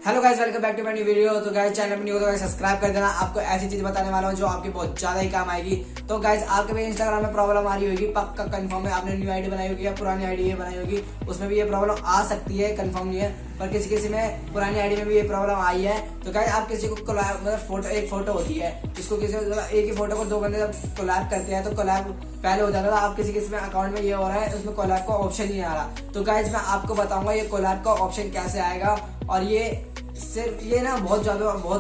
Hello guys, welcome back to my new video. तो guys channel पर new हो तो सब्सक्राइब कर देना। आपको ऐसी चीज बताने वाला हूँ जो आपकी बहुत ज्यादा ही काम आएगी। तो गाइस आपके भी इंस्टाग्राम में प्रॉब्लम आ रही होगी, पक्का कंफर्म है। आपने न्यू आईडी बनाई होगी या पुरानी आईडी बनाई होगी, उसमें भी ये प्रॉब्लम आ सकती है, कंफर्म नहीं है। पर किसी किसी में पुरानी आईडी में भी ये प्रॉब्लम आई है। तो गाइस आप किसी को मतलब फोटो, एक फोटो होती है जिसको किसी एक ही फोटो को दो बंदे जब कोलैब करते हैं तो कोलैब पहले हो जाता था। आप किसी किसी में अकाउंट में ये हो रहा है, उसमें कोलैब का ऑप्शन नहीं आ रहा। तो गाइस मैं आपको बताऊंगा ये कोलैब का ऑप्शन कैसे आएगा। और ये सिर्फ ये ना बहुत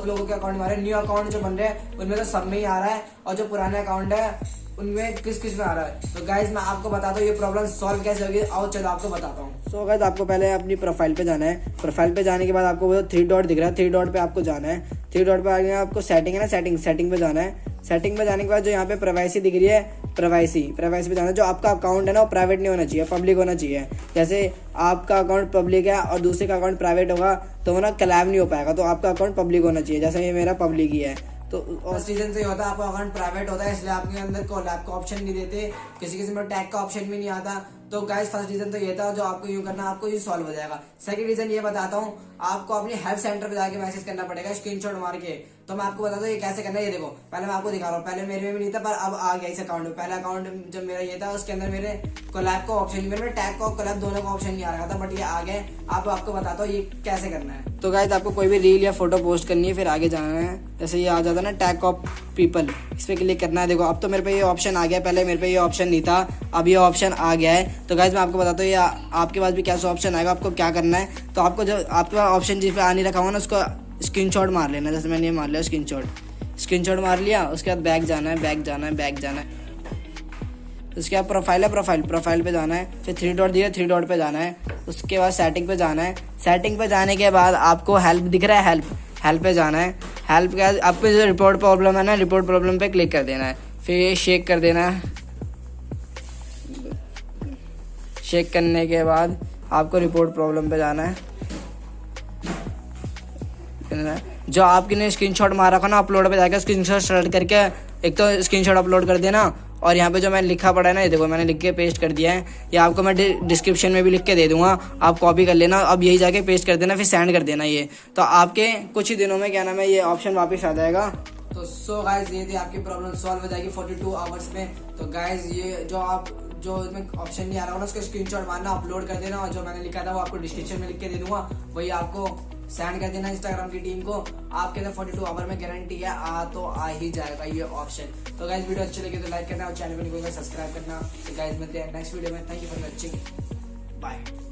लोगों के अकाउंट में आ रहा है। न्यू अकाउंट जो बन रहे हैं उनमें तो सब में ही आ रहा है, और जो पुराने अकाउंट है उनमें किस किस में आ रहा है। तो गाइज मैं आपको बताता हूँ ये प्रॉब्लम सॉल्व कैसे होगी। आओ चलो आपको बताता हूँ। सो गाइज आपको पहले अपनी प्रोफाइल पे जाना है। प्रोफाइल पे जाने के बाद आपको वो 3 डॉट दिख रहा है, 3 डॉट पे आपको जाना है। 3 डॉट पे आगे आपको सेटिंग है ना, सेटिंग पे जाना है। सेटिंग पे जाने के बाद जो यहाँ पे प्राइवेसी दिख रही है, प्राइवेसी पे जाना है। जो आपका अकाउंट है ना वो प्राइवेट नहीं होना चाहिए, पब्लिक होना चाहिए। जैसे आपका अकाउंट पब्लिक है और दूसरे का अकाउंट प्राइवेट होगा तो वो ना कोलैब नहीं हो पाएगा। तो आपका अकाउंट पब्लिक होना चाहिए, जैसे ये मेरा पब्लिक ही है। तो उस रीजन से होता है आपका अकाउंट प्राइवेट होता है, इसलिए आपके अंदर कोलैब का ऑप्शन नहीं देते, किसी किसी में टैग का ऑप्शन भी नहीं आता। तो गाइस फर्स्ट रीजन तो ये था जो आपको यूं करना, आपको ये सॉल्व हो जाएगा। सेकंड रीजन ये बताता हूँ, आपको अपनी हेल्प सेंटर पे जाके मैसेज करना पड़ेगा स्क्रीनशॉट मार के। तो मैं आपको बताता हूँ ये कैसे करना है। ये देखो पहले मैं आपको दिखा रहा हूँ, पहले मेरे में भी नहीं था पर अब आ गया इस अकाउंट में। पहला अकाउंट जब मेरा ये था उसके अंदर मेरे कोलैब का ऑप्शन नहीं, मेरे टैग का कोलैब दोनों का ऑप्शन नहीं आ रहा था, बट ये आ गए। आपको बताता हूँ ये कैसे करना है। तो गाइस आपको कोई भी रील या फोटो पोस्ट करनी है, फिर आगे जाना है। जैसे ये आ जाता है ना टैग ऑफ पीपल, इस पे क्लिक करना है। देखो अब तो मेरे पे ये ऑप्शन आ गया, पहले मेरे पे ये ऑप्शन नहीं था, अब ये ऑप्शन आ गया है। तो गाइस मैं आपको बताता हूँ ये आपके पास भी कैसा ऑप्शन आएगा, आपको क्या करना है। तो आपको जो आपके पास ऑप्शन जिस पे आ नहीं रखा हुआ ना उसको स्क्रीनशॉट मार लेना। जैसे मैंने ये मार लिया स्क्रीनशॉट मार लिया। उसके बाद बैक जाना है। उसके बाद प्रोफाइल पे जाना है। फिर 3 डॉट दिया, 3 डॉट पे जाना है। उसके बाद सेटिंग पे जाना है। सेटिंग पे जाने के बाद आपको हेल्प दिख रहा है, हेल्प पे जाना है। हेल्प के बाद आपको जो रिपोर्ट प्रॉब्लम है ना, रिपोर्ट प्रॉब्लम पे क्लिक कर देना है। फिर शेक कर देना है। शेक करने के बाद आपको रिपोर्ट प्रॉब्लम पे जाना है। जो आपने स्क्रीनशॉट मारा था ना, अपलोड पे जाकर स्क्रीनशॉट सेलेक्ट करके एक तो स्क्रीनशॉट अपलोड कर देना। और यहाँ पे जो मैंने लिखा पड़ा है ना, ये देखो मैंने लिख के पेस्ट कर दिया है। ये आपको मैं डिस्क्रिप्शन में भी लिख के दे दूंगा, आप कॉपी कर लेना। अब यही जाके पेस्ट कर देना, फिर सेंड कर देना ये। तो आपके कुछ ही दिनों में क्या नाम है ये ऑप्शन वापस आ जाएगा। तो सो गाइज ये थी आपकी प्रॉब्लम सॉल्व हो जाएगी 42 आवर्स में। तो गाइज ये जो इसमें ऑप्शन नहीं आ रहा होगा उसको स्क्रीनशॉट मारना, अपलोड कर देना। और जो मैंने लिखा था वो आपको डिस्क्रिप्शन में लिख के दे दूंगा, वही आपको सेंड कर देना इंस्टाग्राम की टीम को। आपके अंदर 42 आवर में गारंटी है तो आ ही जाएगा ये ऑप्शन। तो गाइज वीडियो अच्छी लगी तो लाइक करना और चैनल को सब्सक्राइब करना। तो गाइज मिलते हैं नेक्स्ट वीडियो में। Thank you for watching, bye.